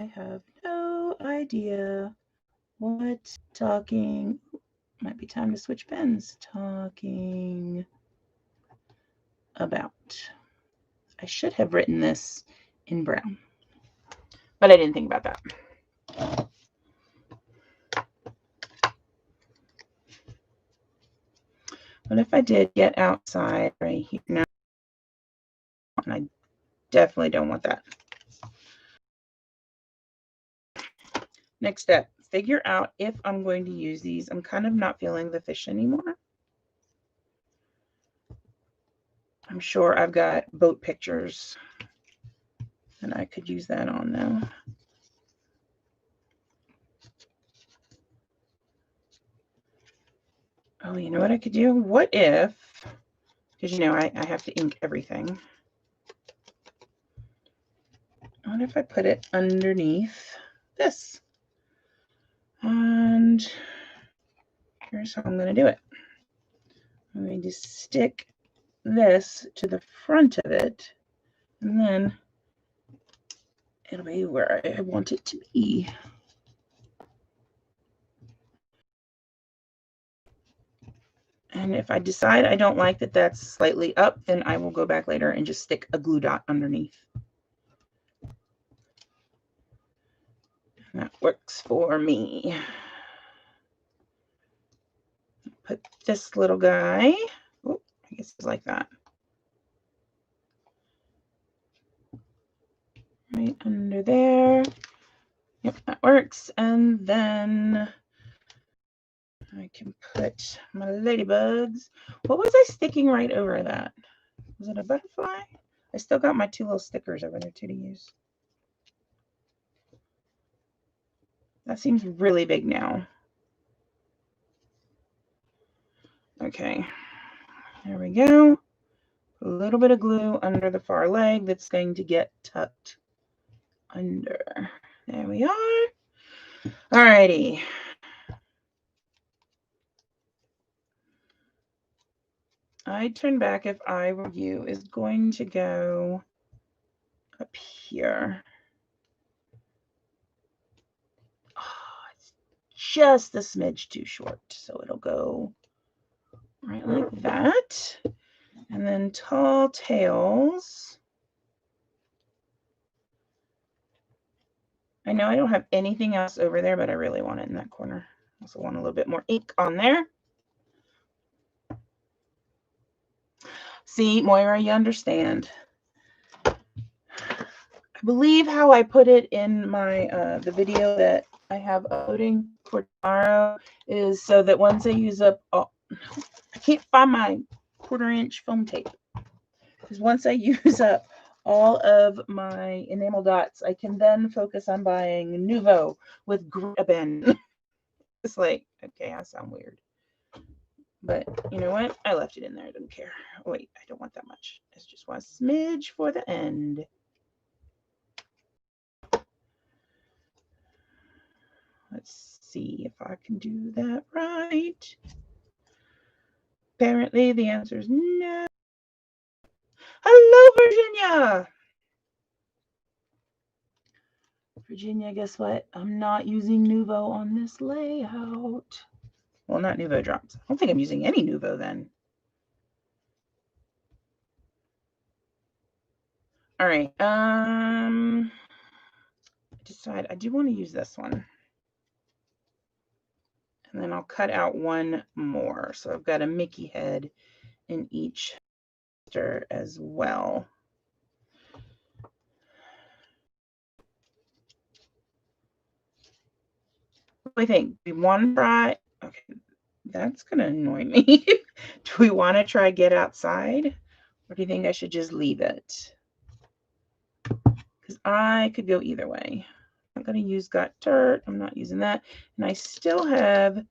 I have no idea what talking. Might be time to switch pens. Talking about. I should have written this in brown, but I didn't think about that. What if I did get outside right here now? And I definitely don't want that. Next step, figure out if I'm going to use these. I'm kind of not feeling the fish anymore. I'm sure I've got boat pictures and I could use that on now. Oh, you know what I could do? What if, because you know I have to ink everything. What if I put it underneath this? And here's how I'm going to do it. I'm going to stick this to the front of it, and then it'll be where I want it to be. And if I decide I don't like that that's slightly up, then I will go back later and just stick a glue dot underneath. And that works for me. Put this little guy, oh, I guess it's like that, right under there. Yep, that works. And then I can put my ladybugs. What was I sticking right over that? Was it a butterfly? I still got my 2 little stickers over there too to use. That seems really big now. Okay, there we go. A little bit of glue under the far leg that's going to get tucked under. There we are. Alrighty. I'd turn back if I were you is going to go up here. Oh, it's just a smidge too short, so it'll go right like that. And then tall tails. I know I don't have anything else over there, but I really want it in that corner. I also want a little bit more ink on there. See, Moira, you understand. I believe how I put it in my the video that I have uploading for tomorrow is so that once I use up all, I can't find my 1/4-inch foam tape, because once I use up all of my enamel dots, I can then focus on buying Nouveau with Graben. It's like, okay, I sound weird. But you know what? I left it in there. I don't care. Oh, wait, I don't want that much. I just want a smidge for the end. Let's see if I can do that right. Apparently, the answer is no. Hello, Virginia. Virginia, guess what? I'm not using Nouveau on this layout. Well, not Nouveau drops. I don't think I'm using any Nouveau then. All right. Decide I do want to use this one. And then I'll cut out one more. So I've got a Mickey head in each as well. What do we think? Do we want to try? Okay, that's going to annoy me. Do we want to try Get Outside? Or do you think I should just leave it? Because I could go either way. I'm going to use Got Dirt. I'm not using that. And I still have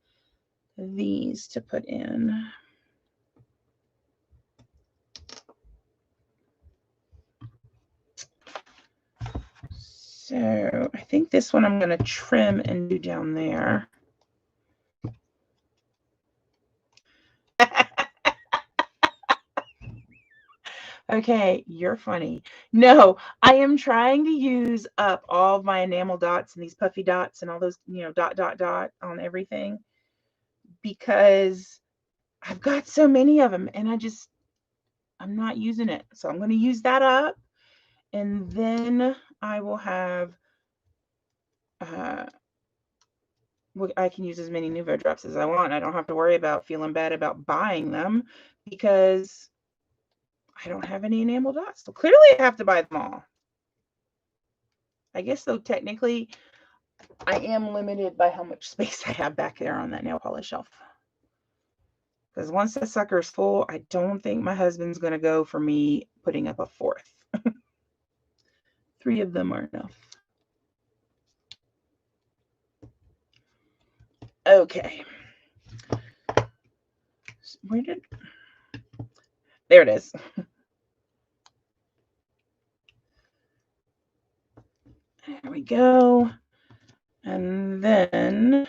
these to put in. So I think this one I'm going to trim and do down there. Okay, you're funny. No, I am trying to use up all of my enamel dots and these puffy dots and all those, dot on everything, because I've got so many of them and I'm not using it. So I'm going to use that up, and then I will have, I can use as many Nouveau drops as I want. I don't have to worry about feeling bad about buying them because I don't have any enamel dots. So clearly I have to buy them all. I guess, though, technically, I am limited by how much space I have back there on that nail polish shelf. Because once the sucker's full, I don't think my husband's going to go for me putting up a 4th. 3 of them are enough. Okay. There it is. There we go. And then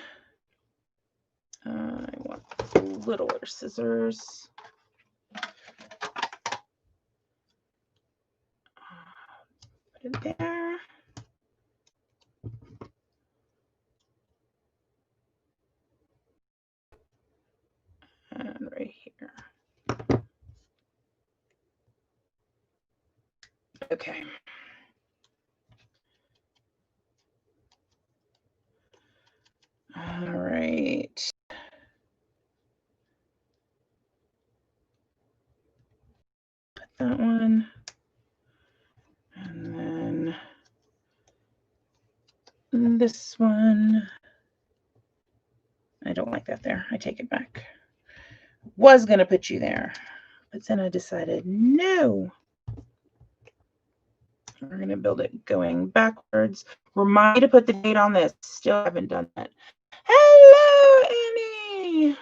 I want littler scissors. Put it there. And right here. Okay. All right. Put that one. And then this one. I don't like that there. I take it back. Was going to put you there, but then I decided no. We're going to build it going backwards. Remind me to put the date on this. Still haven't done that. Hello, Annie.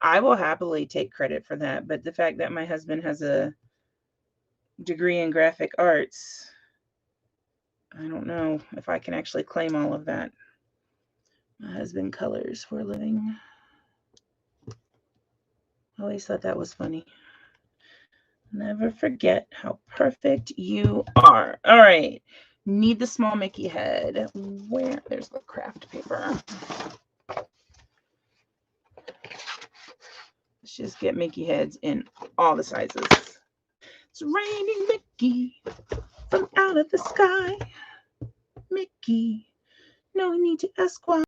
I will happily take credit for that, but the fact that my husband has a degree in graphic arts, I don't know if I can actually claim all of that. My husband colors for a living. I always thought that was funny. Never forget how perfect you are. All right. Need the small Mickey head. Where? There's the craft paper. Let's just get Mickey heads in all the sizes. It's raining Mickey from out of the sky. Mickey, no need to ask why.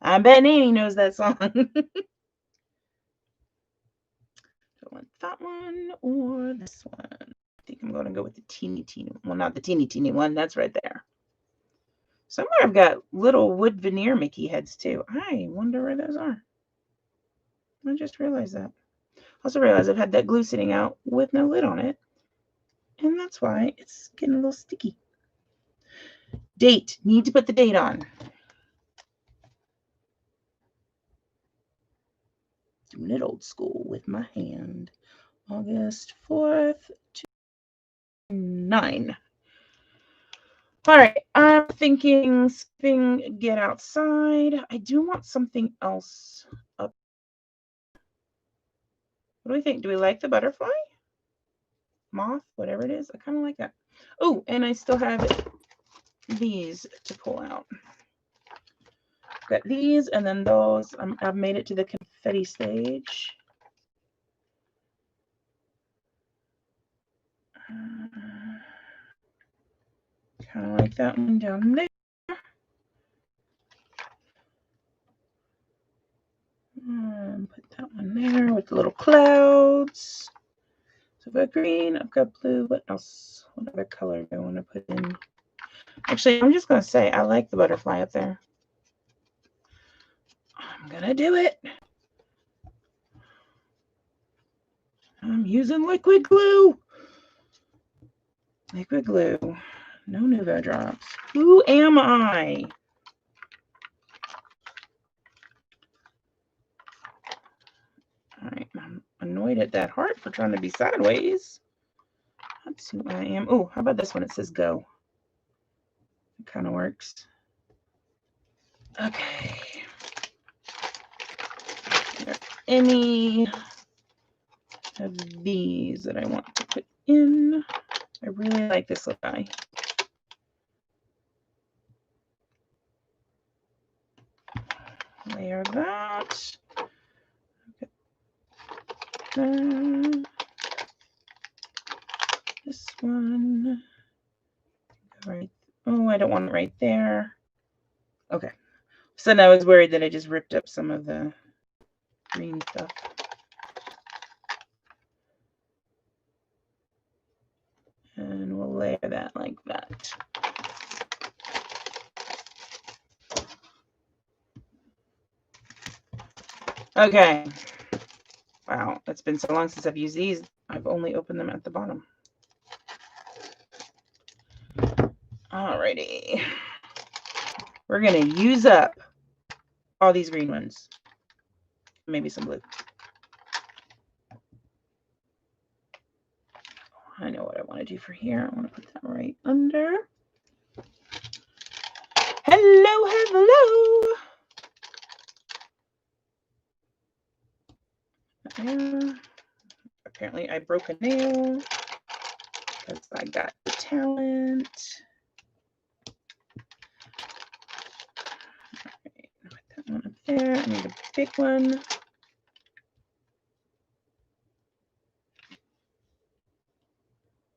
I bet Annie knows that song. Do I want that one or this one? I think I'm going to go with the teeny one. Well, not the teeny one. That's right there. Somewhere I've got little wood veneer Mickey heads too. I wonder where those are. I just realized that. Also realized I've had that glue sitting out with no lid on it. And that's why it's getting a little sticky. Date. Need to put the date on. Doing it old school with my hand. August 4th, 2009. All right, I'm thinking get outside. I do want something else up. What do we think? Do we like the butterfly? Moth, whatever it is. I kind of like that. Oh, and I still have these to pull out. Got these and then those. I've made it to the confetti stage. Kind of like that one down there. Put that one there with the little clouds. So I've got green, I've got blue. What else? What other color do I want to put in? Actually, I'm just going to say I like the butterfly up there. I'm going to do it. I'm using liquid glue. Liquid glue. No Nuvo drops. Who am I? All right, I'm annoyed at that heart for trying to be sideways. That's who I am. Oh, how about this one? It says go. It kind of works. Okay. Are there any of these that I want to put in? I really like this little guy. Layer that. Okay. This one. Right. Oh, I don't want it right there. Okay. So now I was worried that I just ripped up some of the green stuff. And we'll layer that like that. Okay. Wow, it's been so long since I've used these. I've only opened them at the bottom. Alrighty. We're going to use up all these green ones. Maybe some blue. I know what I want to do for here. I want to put that right under. Hello, hello. Apparently I broke a nail because I got the talent. All right, put that one up there. I need a big one.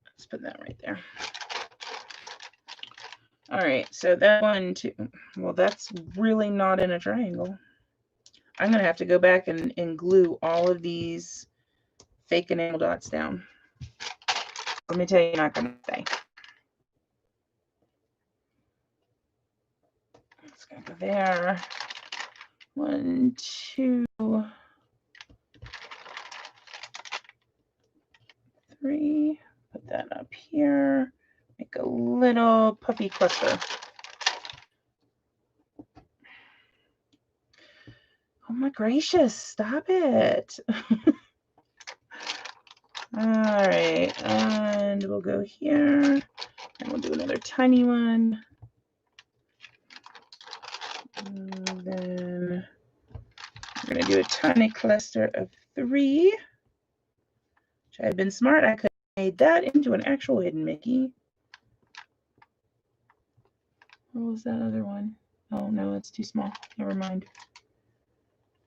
Let's put that right there. All right, so that one too. Well, that's really not in a triangle. I'm going to have to go back and glue all of these fake enamel dots down. Let me tell you, you're not going to stay. It's going to go there. 1, 2. 3. Put that up here. Make a little puffy cluster. Oh my gracious, stop it. All right, and we'll go here, and we'll do another tiny one. And then we're going to do a tiny cluster of 3. Which I had been smart, I could have made that into an actual hidden Mickey. What was that other one? Oh no, it's too small. Never mind.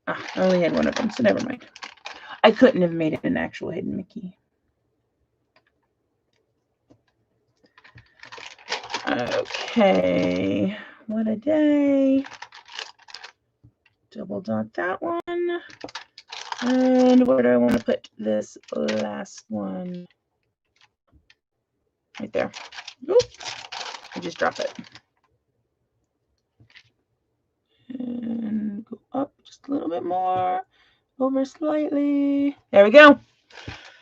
I only had one of them, so never mind. I couldn't have made it an actual hidden Mickey. Okay, what a day. Double dot that one. And where do I want to put this last one? Right there. Oop. I just drop it. And go up just a little bit more. Over slightly. There we go.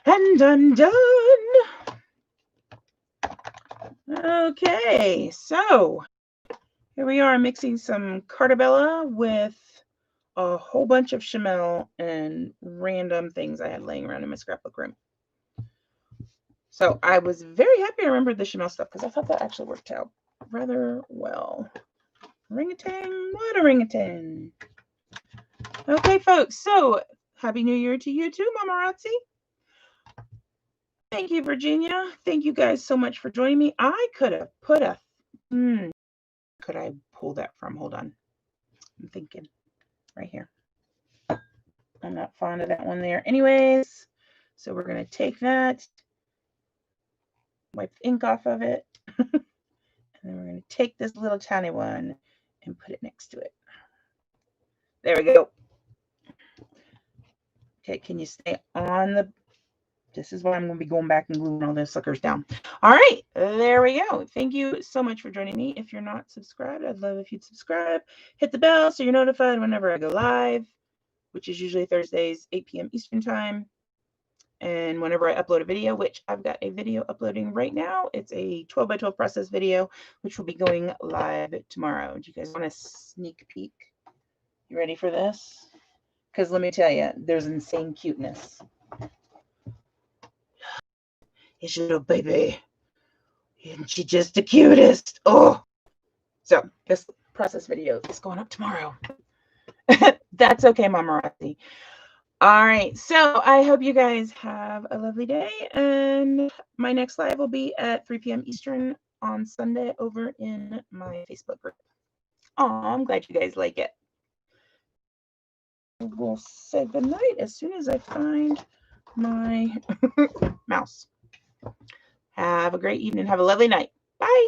And I'm done. Okay, so here we are mixing some Cartabella with a whole bunch of Chamel and random things I had laying around in my scrapbook room. So I was very happy I remembered the Chamel stuff because I thought that actually worked out rather well. Ring-a-ting, what a ring-a-ting. Okay, folks, so Happy New Year to you too, Mamarazzi. Thank you, Virginia. Thank you guys so much for joining me. I could have put a, could I pull that from? Hold on. I'm thinking right here. I'm not fond of that one there. Anyways, so we're going to take that, wipe the ink off of it, and then we're going to take this little tiny one and put it next to it. There we go. Okay, can you stay on the... This is why I'm going to be going back and gluing all those suckers down. All right, there we go. Thank you so much for joining me. If you're not subscribed, I'd love if you'd subscribe. Hit the bell so you're notified whenever I go live, which is usually Thursdays, 8 p.m. Eastern time. And whenever I upload a video, which I've got a video uploading right now, it's a 12 by 12 process video, which will be going live tomorrow. Do you guys want a sneak peek? You ready for this? Because let me tell you, there's insane cuteness. It's your little baby. Isn't she just the cutest? Oh. So this process video is going up tomorrow. That's okay, Mamarazzi. All right. So I hope you guys have a lovely day. And my next live will be at 3 p.m. Eastern on Sunday over in my Facebook group. Oh, I'm glad you guys like it. We'll say goodnight as soon as I find my mouse. Have a great evening. Have a lovely night. Bye.